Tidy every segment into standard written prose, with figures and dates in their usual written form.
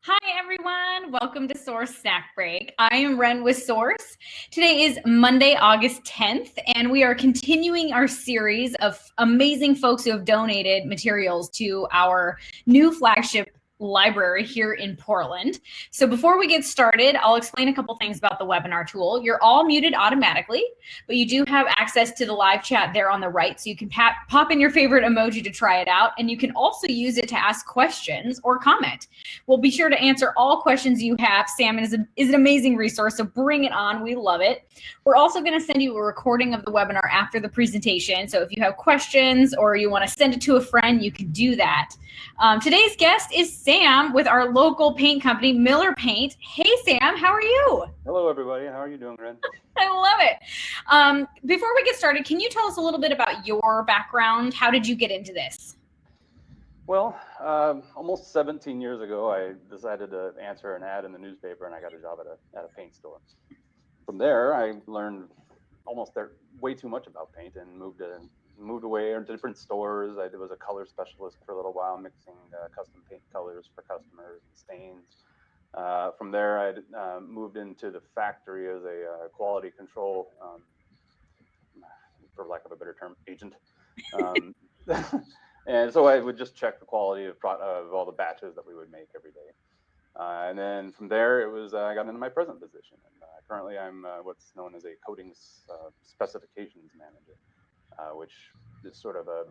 Hi, everyone. Welcome to Source Snack Break. I am Ren with Source. Today is Monday, August 10th, and we are continuing our series of amazing folks who have donated materials to our new flagship library here in Portland. So before we get started, I'll explain a couple things about the webinar tool. You're all muted automatically, but you do have access to the live chat there on the right, so you can pop in your favorite emoji to try it out, and you can also use it to ask questions or comment. We'll be sure to answer all questions you have. Salmon is an amazing resource, so bring it on. We love it. We're also going to send you a recording of the webinar after the presentation, so if you have questions or you want to send it to a friend, you can do that. Today's guest is Sam with our local paint company, Miller Paint. Hey, Sam, how are you? Hello, everybody. How are you doing, Ren? I love it. Before we get started, can you tell us a little bit about your background? How did you get into this? Well, almost 17 years ago, I decided to answer an ad in the newspaper, and I got a job at a paint store. From there, I learned way too much about paint and moved away into different stores. I was a color specialist for a little while, mixing custom paint colors for customers and stains. From there, I moved into the factory as a quality control, for lack of a better term, agent. And so I would just check the quality of all the batches that we would make every day. And then from there, I got into my present position. And currently, I'm what's known as a coatings specifications manager, which is sort of a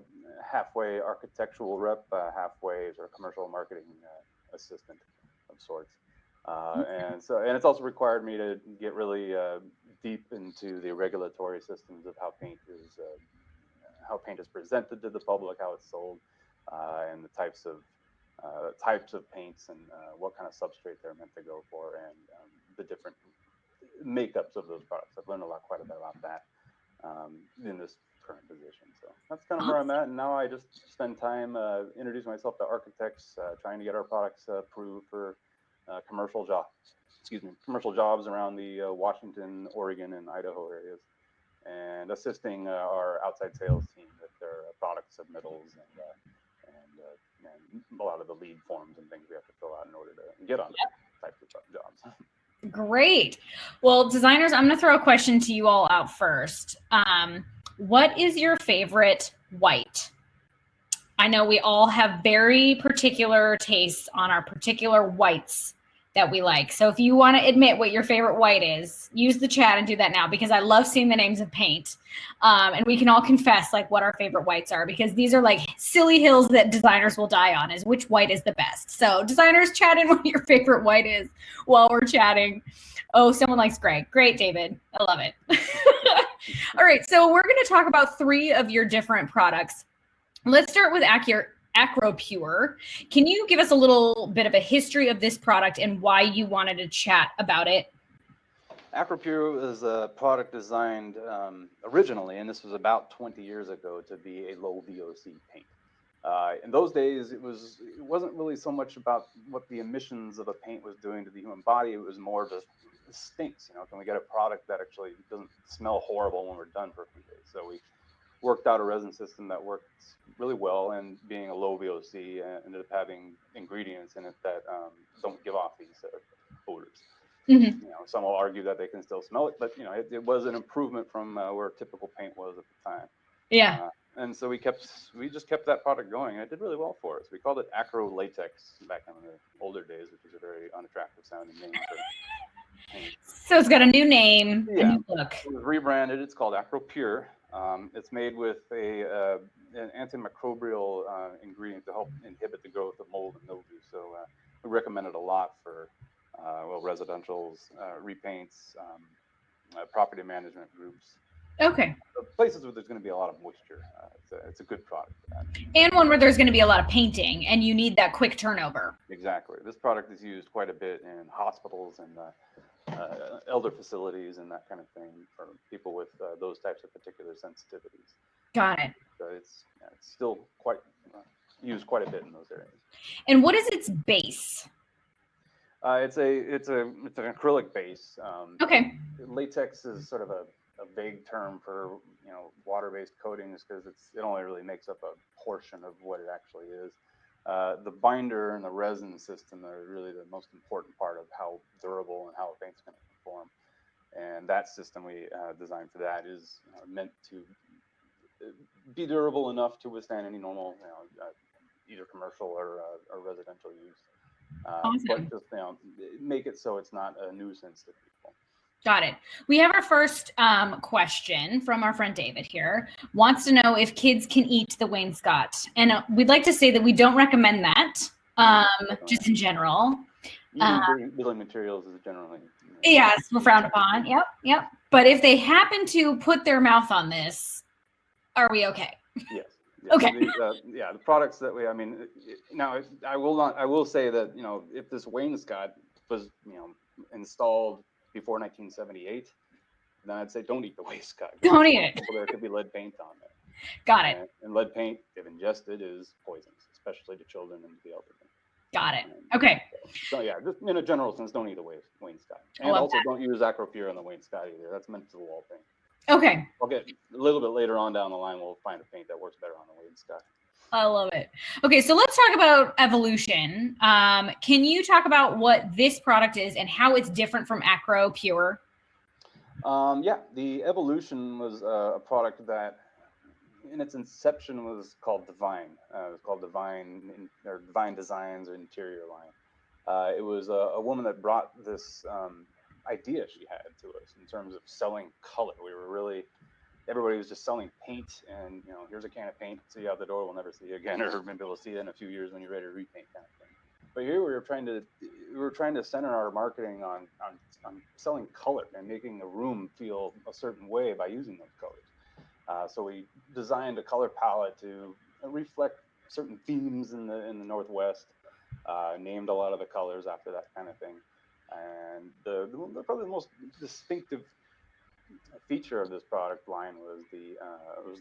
halfway architectural rep, halfway sort of commercial marketing assistant of sorts. And it's also required me to get really deep into the regulatory systems of how paint is presented to the public, how it's sold, and the types of paints and what kind of substrate they're meant to go for, and the different makeups of those products. I've learned quite a bit about that in this current position. So that's kind of where I'm at. And now I just spend time introducing myself to architects, trying to get our products approved for commercial jobs around the Washington, Oregon, and Idaho areas, and assisting our outside sales team with their product submittals and a lot of the lead forms and things we have to fill out in order to get on types of jobs. Great. Well, designers, I'm going to throw a question to you all out first. What is your favorite white? I know we all have very particular tastes on our particular whites that we like. So if you want to admit what your favorite white is, use the chat and do that now, because I love seeing the names of paint. And we can all confess like what our favorite whites are, because these are like silly hills that designers will die on, is which white is the best. So designers, chat in what your favorite white is while we're chatting. Oh, someone likes gray. Great, David. I love it. All right. So we're going to talk about 3 of your different products. Let's start with Acro Pure. Can you give us a little bit of a history of this product and why you wanted to chat about it? Acro Pure was a product designed originally, and this was about 20 years ago, to be a low VOC paint. In those days, it wasn't really so much about what the emissions of a paint was doing to the human body. It was more just, it stinks. Can we get a product that actually doesn't smell horrible when we're done for a few days? So we worked out a resin system that works really well, and being a low VOC, ended up having ingredients in it that don't give off these odors. Mm-hmm. Some will argue that they can still smell it, but it was an improvement from where typical paint was at the time. Yeah. And so we just kept that product going, and it did really well for us. We called it Acro Latex back in the older days, which is a very unattractive sounding name for paint. So it's got a new name, yeah. a new look. It was rebranded. It's called Acro Pure. It's made with an antimicrobial ingredient to help inhibit the growth of mold and mildew. So we recommend it a lot for residentials, repaints, property management groups. Okay. Places where there's going to be a lot of moisture. It's a good product for that. And one where there's going to be a lot of painting and you need that quick turnover. Exactly. This product is used quite a bit in hospitals and elder facilities and that kind of thing for people with those types of particular sensitivities. Got it. So it's still used quite a bit in those areas. And what is its base? It's an acrylic base. Okay. Latex is sort of a vague term for water-based coatings, because it only really makes up a portion of what it actually is. The binder and the resin system are really the most important part of how durable and how a paint's going to perform. And that system we designed for that is meant to be durable enough to withstand any normal, either commercial or residential use. Awesome. But just make it so it's not a nuisance to people. Got it. We have our first question from our friend David here. Wants to know if kids can eat the wainscot. And we'd like to say that we don't recommend that, just in general. Eating building materials is generally... Yes, we're frowned upon. Yep. But if they happen to put their mouth on this, are we okay? Yes. Okay. The products that now I will say that, if this wainscot was, installed before 1978, then I'd say don't eat the wainscot. Don't eat it. There could be lead paint on there. Got it. And lead paint, if ingested, is poisonous, especially to children and to the elderly. Got it. Okay. So yeah, just in a general sense, don't eat the wainscot. And also don't use Acro Pure on the wainscot either. That's meant for the wall paint. Okay. I'll get a little bit later on down the line, we'll find a paint that works better on the wainscot. I love it. Okay, so let's talk about evolution. Can you talk about what this product is and how it's different from Acro Pure? The evolution was a product that in its inception was called Divine. It was called Divine Designs or Interior Line. It was a woman that brought this idea she had to us in terms of selling color. Everybody was just selling paint, and here's a can of paint, see you out the door, we'll never see you again, or maybe we'll see you in a few years when you're ready to repaint, kind of thing. But here we were trying to center our marketing on selling color and making the room feel a certain way by using those colors. So we designed a color palette to reflect certain themes in the Northwest. Named a lot of the colors after that kind of thing. And probably the most distinctive feature of this product line was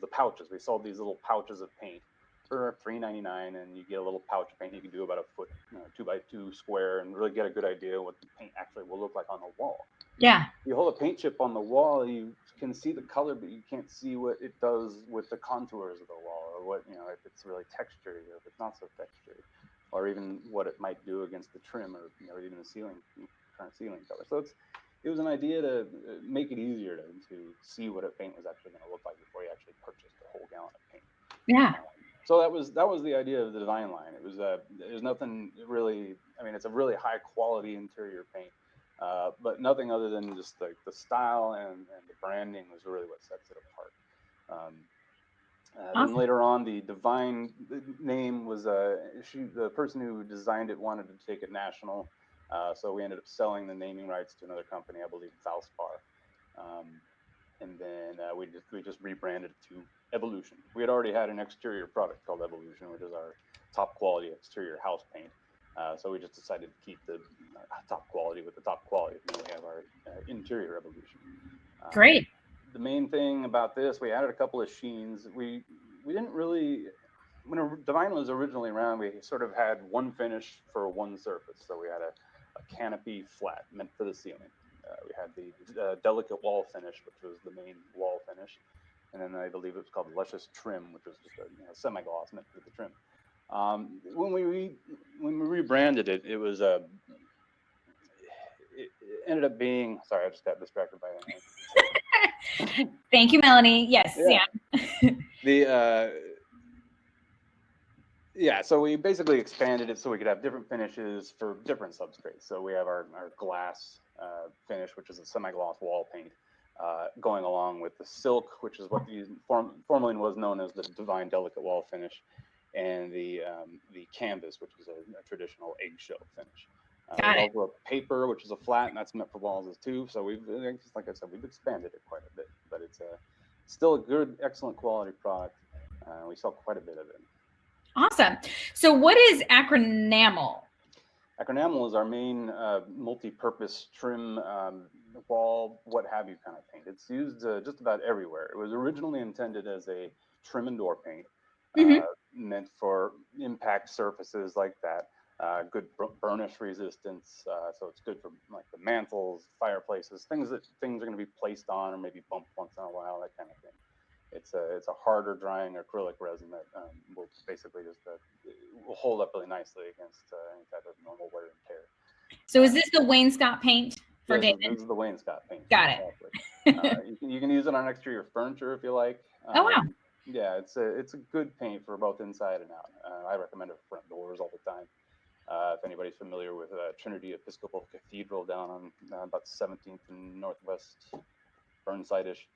the pouches. We sold these little pouches of paint for $3.99, and you get a little pouch of paint. You can do about a foot, 2x2 square, and really get a good idea of what the paint actually will look like on the wall. Yeah. You hold a paint chip on the wall, you can see the color, but you can't see what it does with the contours of the wall, or what, if it's really textured or if it's not so textured, or even what it might do against the trim, or even the current ceiling color. So it was an idea to make it easier to see what a paint was actually going to look like before you actually purchased a whole gallon of paint. Yeah. So that was the idea of the Divine line. It was there's nothing really. It's a really high quality interior paint, but nothing other than just the style and the branding was really what sets it apart. Awesome. Then later on, the Divine name was the person who designed it wanted to take it national, so we ended up selling the naming rights to another company, I believe Valspar, and then we just rebranded it to Evolution. We had already had an exterior product called Evolution, which is our top quality exterior house paint. So we just decided to keep the top quality with the top quality. And then we have our interior Evolution. Great. The main thing about this, we added a couple of sheens. We didn't really, when Divine was originally around, we sort of had one finish for one surface. So we had a canopy flat meant for the ceiling. We had the delicate wall finish, which was the main wall finish. And then I believe it was called Luscious Trim, which was just a semi-gloss meant for the trim. When we rebranded it, it was it ended up being. Sorry, I just got distracted by that. Thank you, Melanie. Yes, yeah. So we basically expanded it so we could have different finishes for different substrates. So we have our glass finish, which is a semi-gloss wall paint. Going along with the silk, which is what formerly was known as the Divine Delicate Wall Finish, and the canvas, which was a traditional eggshell finish. There's also a paper, which is a flat, and that's meant for walls too. So we've, like I said, we've expanded it quite a bit, but it's still a good, excellent quality product. We sell quite a bit of it. Awesome. So what is Acrinamel? Acrinamel is our main multi-purpose trim, wall, what have you kind of paint. It's used just about everywhere. It was originally intended as a trim and door paint, meant for impact surfaces like that. Good burnish resistance, so it's good for like the mantles, fireplaces, things are going to be placed on or maybe bumped once in a while, that kind of thing. It's a harder drying acrylic resin that will basically just will hold up really nicely against any type of normal wear and tear. So is this the wainscot paint for Yes, David? this is the wainscot paint. Got it. Exactly. You can use it on exterior furniture if you like. Oh, wow. Yeah, it's a good paint for both inside and out. I recommend it for front doors all the time. If anybody's familiar with Trinity Episcopal Cathedral down on about 17th and Northwest Burnside-ish,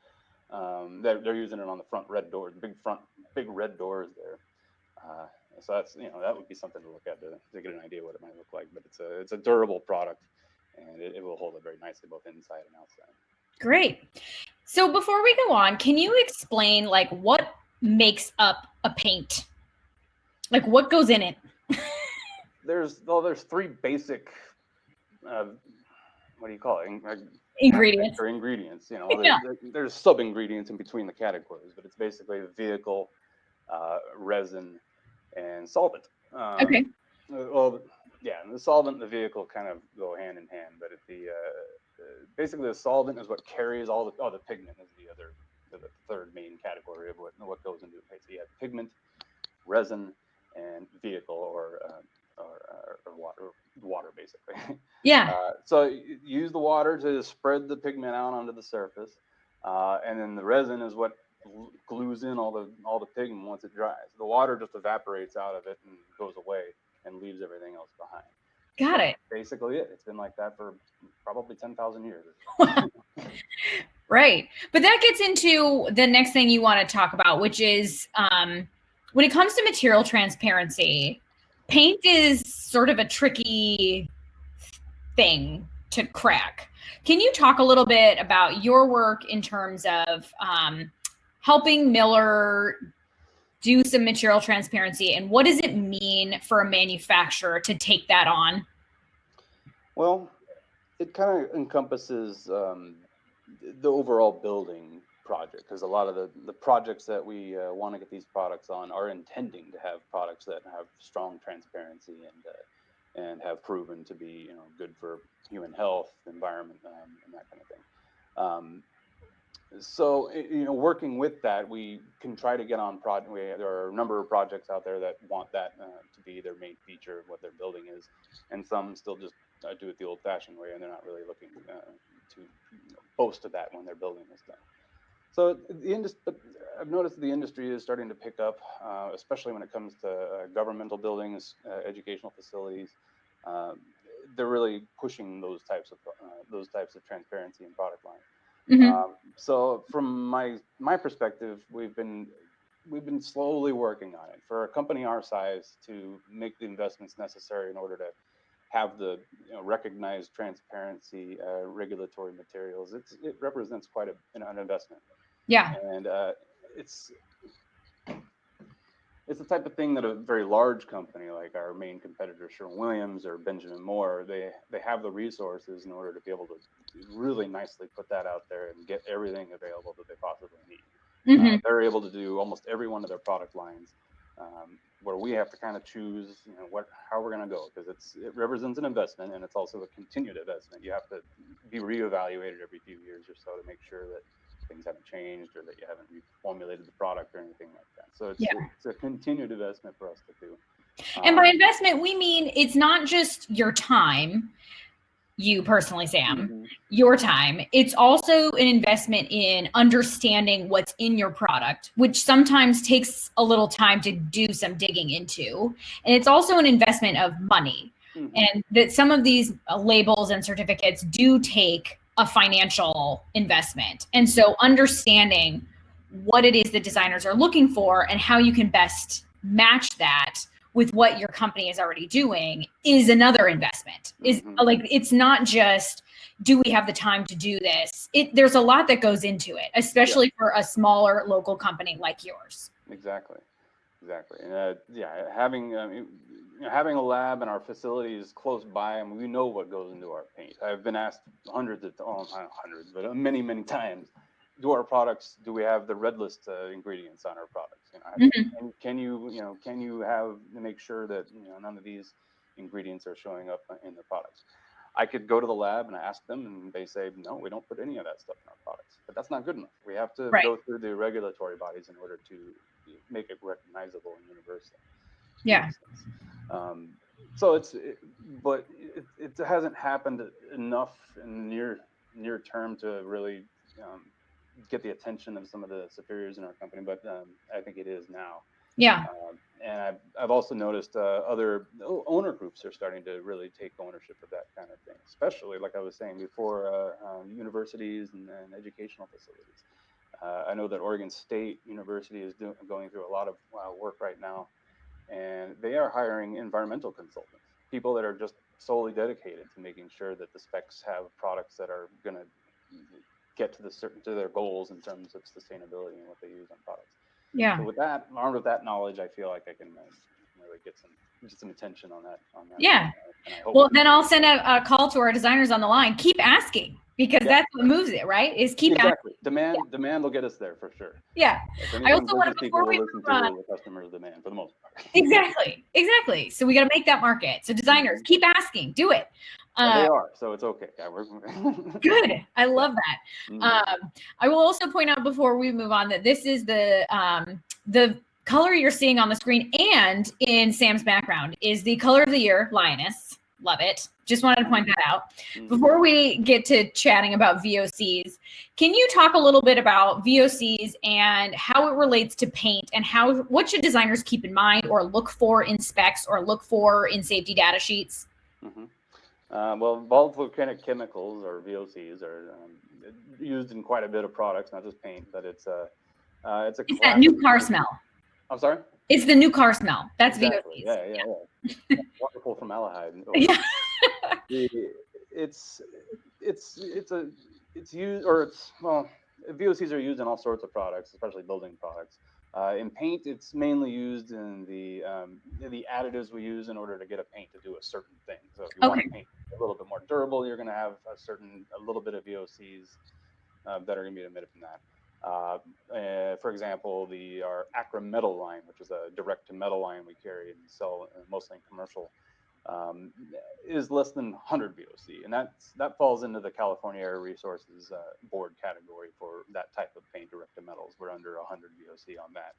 they're using it on the front red doors, big red doors there. So that's, that would be something to look at to get an idea what it might look like. But it's a durable product, and it will hold up very nicely both inside and outside. Great. So before we go on, can you explain like what makes up a paint? Like what goes in it? There's three basic, what do you call it? Ingredients. Or ingredients. Yeah. There's sub ingredients in between the categories, but it's basically vehicle, resin, and solvent. Okay. Well, yeah, and the solvent and the vehicle kind of go hand in hand, but basically the solvent is what carries all the pigment is the third main category of what goes into it. So you have pigment, resin, and vehicle or water basically. Yeah. So you use the water to spread the pigment out onto the surface, and then the resin is what glues in all the pigment once it dries. The water just evaporates out of it and goes away and leaves everything else behind. Got it. Basically, it's been like that for probably 10,000 years. Right. But that gets into the next thing you want to talk about, which is when it comes to material transparency, paint is sort of a tricky thing to crack. Can you talk a little bit about your work in terms of helping Miller do some material transparency, and what does it mean for a manufacturer to take that on? Well, it kind of encompasses the overall building project, because a lot of the projects that we want to get these products on are intending to have products that have strong transparency and have proven to be good for human health, environment, and that kind of thing. So working with that, we can try to get on project. There are a number of projects out there that want that to be their main feature of what their building is, and some still just do it the old-fashioned way, and they're not really looking to boast of that when their building is done. So I've noticed the industry is starting to pick up, especially when it comes to governmental buildings, educational facilities. They're really pushing those types of transparency in product lines. Mm-hmm. So from my perspective, we've been slowly working on it. For a company our size to make the investments necessary in order to have the recognized transparency regulatory materials, it represents quite an investment. Yeah. And it's the type of thing that a very large company like our main competitor, Sherwin-Williams or Benjamin Moore, they have the resources in order to be able to really nicely put that out there and get everything available that they possibly need. Mm-hmm. They're able to do almost every one of their product lines, where we have to kind of choose, how we're going to go, because it represents an investment, and it's also a continued investment. You have to be reevaluated every few years or so to make sure that things haven't changed or that you haven't reformulated the product or anything like that. So it's a continued investment for us to do. And by investment, we mean it's not just your time, you personally, Sam, Mm-hmm. your time. It's also an investment in understanding what's in your product, which sometimes takes a little time to do some digging into. And it's also an investment of money. Mm-hmm. And that some of these labels and certificates do take a financial investment. And so understanding what it is that designers are looking for and how you can best match that with what your company is already doing is another investment. Is like, it's not just, do we have the time to do this? There's a lot that goes into it, especially for a smaller local company like yours. Exactly. And having a lab and our facilities close by, and we know what goes into our paint. I've been asked many times, do we have the red list ingredients on our products? And can you make sure that none of these ingredients are showing up in the products? I could go to the lab and ask them, and they say, no, we don't put any of that stuff in our products. But that's not good enough. We have to go through the regulatory bodies in order to make it recognizable and universal. Yeah. So it hasn't happened enough in near term to really get the attention of some of the superiors in our company, but I think it is now. Yeah. And I've also noticed other owner groups are starting to really take ownership of that kind of thing, especially like I was saying before, universities and educational facilities. I know that Oregon State University is going through a lot of work right now, and they are hiring environmental consultants, people that are just solely dedicated to making sure that the specs have products that are going to get to their goals in terms of sustainability and what they use on products. Yeah. So with that, armed with that knowledge, I feel like I can really get some attention on that. Yeah. Well, then I'll send a call to our designers on the line. Keep asking, because that's what moves it, right? Is keep asking. Demand will get us there for sure. Yeah. I also want to, before we listen to the customer's demand for the most part. Exactly. So we got to make that market. So designers, keep asking, do it. They are, so it's okay. Yeah, good. I love that. I will also point out before we move on that this is the color you're seeing on the screen and in Sam's background is the color of the year, lioness. Love it. Just wanted to point that out. Before we get to chatting about VOCs, can you talk a little bit about VOCs and how it relates to paint, and what should designers keep in mind or look for in specs or look for in safety data sheets? Well, volatile organic chemicals, or VOCs, are used in quite a bit of products, not just paint, but it's that new car smell. I'm sorry? It's the new car smell. That's exactly. VOCs. Yeah. Wonderful formaldehyde. Yeah. It's VOCs are used in all sorts of products, especially building products. In paint, it's mainly used in the additives we use in order to get a paint to do a certain thing. So if you want to paint a little bit more durable, you're going to have a little bit of VOCs that are going to be emitted from that. For example, our Acrinamel line, which is a direct-to-metal line we carry and sell mostly in commercial, is less than 100 VOC, and that falls into the California Air Resources Board category for that type of paint, direct-to-metals. We're under 100 VOC on that,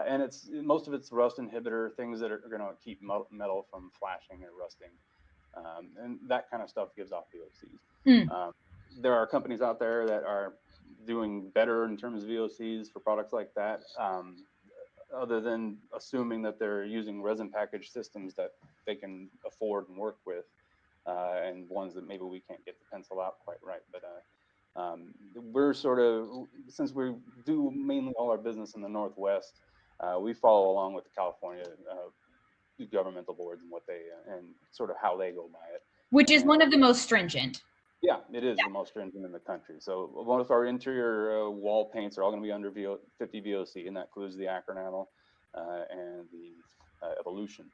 and most of it's rust inhibitor, things that are going to keep metal from flashing or rusting, and that kind of stuff gives off VOCs. There are companies out there that are doing better in terms of VOCs for products like that, other than assuming that they're using resin package systems that they can afford and work with, and ones that maybe we can't get the pencil out quite right. But we're since we do mainly all our business in the Northwest, we follow along with the California governmental boards and and sort of how they go by it. Which is one of the most stringent. Yeah, it is the most stringent in the country. So most of our interior wall paints are all going to be under 50 VOC, and that includes the Acrinamel and the Evolution.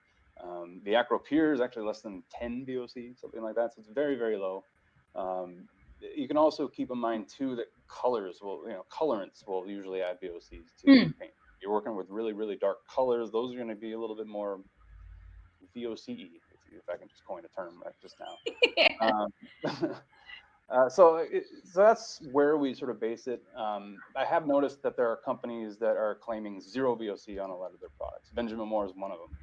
The Acro Pure is actually less than 10 VOC, something like that. So it's very, very low. You can also keep in mind too that colorants will usually add VOCs to paint. You're working with really, really dark colors; those are going to be a little bit more VOC-y, if I can just coin a term just now. So that's where we sort of base it. I have noticed that there are companies that are claiming 0 VOC on a lot of their products. Benjamin Moore is one of them,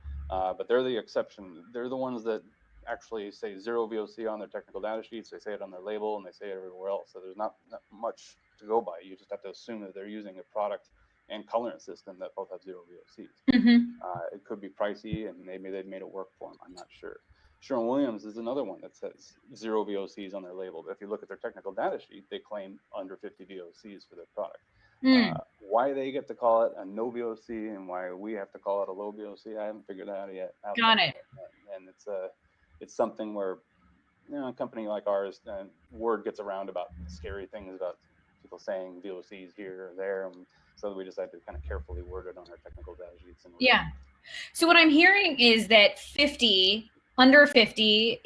but they're the exception. They're the ones that actually say 0 VOC on their technical data sheets. They say it on their label, and they say it everywhere else. So there's not much to go by. You just have to assume that they're using a product and colorant system that both have 0 VOCs. It could be pricey, and maybe they've made it work for them. I'm not sure. Sherwin-Williams is another one that says 0 VOCs on their label. But if you look at their technical data sheet, they claim under 50 VOCs for their product. Why they get to call it a no VOC and why we have to call it a low VOC, I haven't figured that out yet. Got it. And it's something where a company like ours, word gets around about scary things about people saying VOCs here or there. So we decided to kind of carefully word it on our technical data sheets. Yeah. So what I'm hearing is that under 50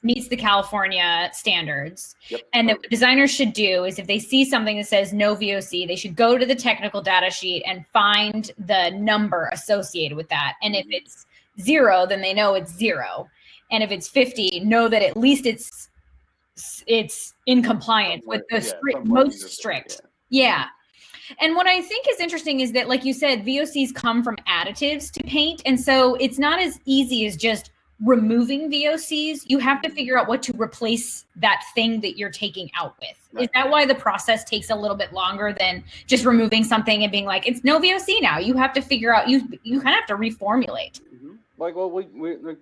meets the California standards. Yep. And what designers should do is if they see something that says no VOC, they should go to the technical data sheet and find the number associated with that. And if it's 0, then they know it's 0. And if it's 50, know that at least it's in compliance with the most strict. Yeah. And what I think is interesting is that, like you said, VOCs come from additives to paint. And so it's not as easy as just removing VOCs. You have to figure out what to replace that thing that you're taking out with. Right. Is that why the process takes a little bit longer than just removing something and being like, it's no VOC now? You have to figure out, you kind of have to reformulate. Like, well, we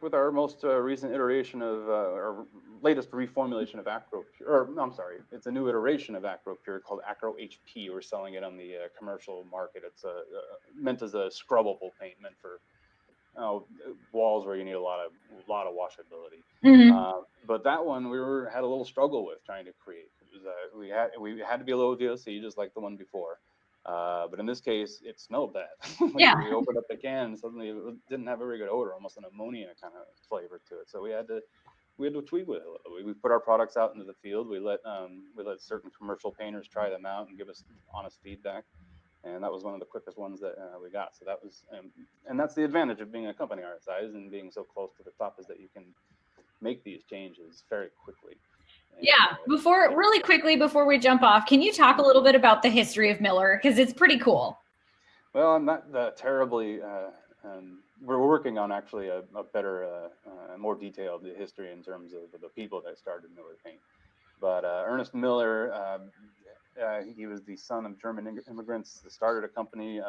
with our most recent iteration of our latest reformulation of Acro Pure, or no, I'm sorry, it's a new iteration of Acro Pure called Acro HP. We're selling it on the commercial market. It's meant as a scrubbable paint, meant for walls where you need a lot of washability. But that one had a little struggle with trying to create. It was, we had to be a low VOC, just like the one before. But in this case, it smelled bad. We opened up the can and suddenly it didn't have a very good odor, almost an ammonia kind of flavor to it. So we had to tweak with it. We put our products out into the field. We let certain commercial painters try them out and give us honest feedback. And that was one of the quickest ones that we got. So that was, and that's the advantage of being a company our size and being so close to the top, is that you can make these changes very quickly. And, really quickly before we jump off, can you talk a little bit about the history of Miller? Because it's pretty cool. Well, I'm not terribly, we're working on actually a better, more detailed history in terms of the people that started Miller Paint. But Ernest Miller, he was the son of German immigrants that started a company.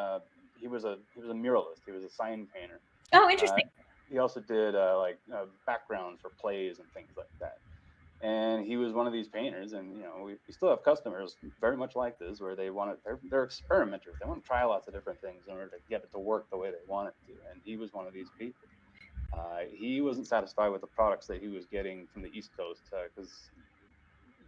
He was a muralist. He was a sign painter. Oh, interesting. He also did backgrounds for plays and things like that. And he was one of these painters, and we still have customers very much like this, where they're experimenters. They want to try lots of different things in order to get it to work the way they want it to. And he was one of these people. He wasn't satisfied with the products that he was getting from the East Coast, because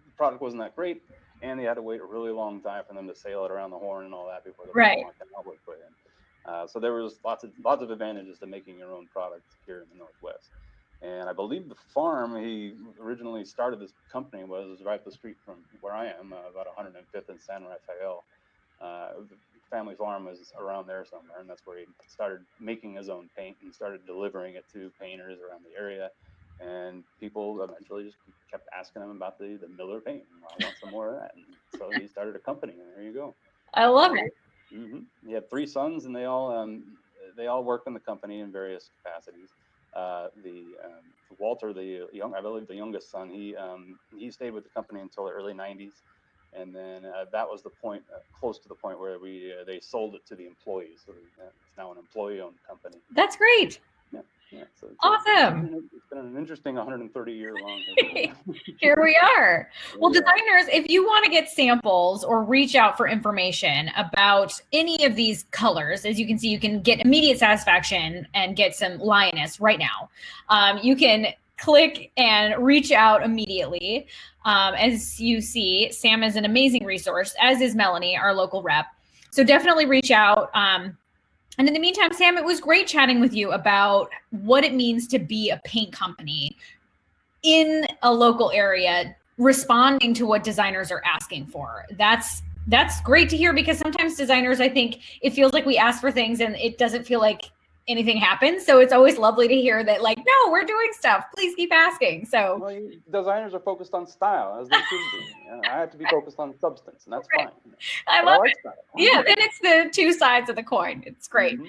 the product wasn't that great, and they had to wait a really long time for them to sail it around the Horn and all that before the canal would put in. So there was lots of advantages to making your own product here in the Northwest. And I believe the farm he originally started this company was right up the street from where I am, about 105th and San Rafael. The family farm was around there somewhere, and that's where he started making his own paint and started delivering it to painters around the area. And people eventually just kept asking him about the Miller paint. I want some more of that. And so he started a company, and there you go. I love it. He had 3 sons, and they all worked in the company in various capacities. Walter, I believe the youngest son, he stayed with the company until the early 90s, and then that was the point, close to the point where they sold it to the employees. So it's now an employee-owned company. That's great. Yeah, so awesome. It's been an interesting 130-year-long history. Here we are. Well, designers, if you want to get samples or reach out for information about any of these colors, as you can see, you can get immediate satisfaction and get some lioness right now. You can click and reach out immediately. As you see, Sam is an amazing resource, as is Melanie, our local rep. So definitely reach out. And in the meantime, Sam, it was great chatting with you about what it means to be a paint company in a local area, responding to what designers are asking for. That's great to hear, because sometimes designers, I think it feels like we ask for things and it doesn't feel like anything happens. So it's always lovely to hear that, like, no, we're doing stuff. Please keep asking. So designers are focused on style, as they should be. I have to be focused on substance, and that's fine. I love it. Yeah, then it's the 2 sides of the coin. It's great.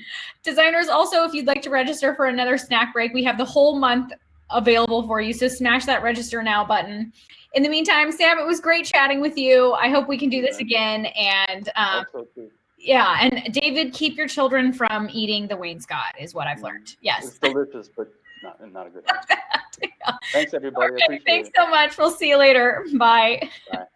Designers, also, if you'd like to register for another snack break, we have the whole month available for you. So smash that register now button. In the meantime, Sam, it was great chatting with you. I hope we can do this again. And yeah, and David, keep your children from eating the wainscot is what I've learned. Yes. It's delicious, but not a good one. Thanks, everybody. Okay, thanks so much. We'll see you later. Bye. Bye.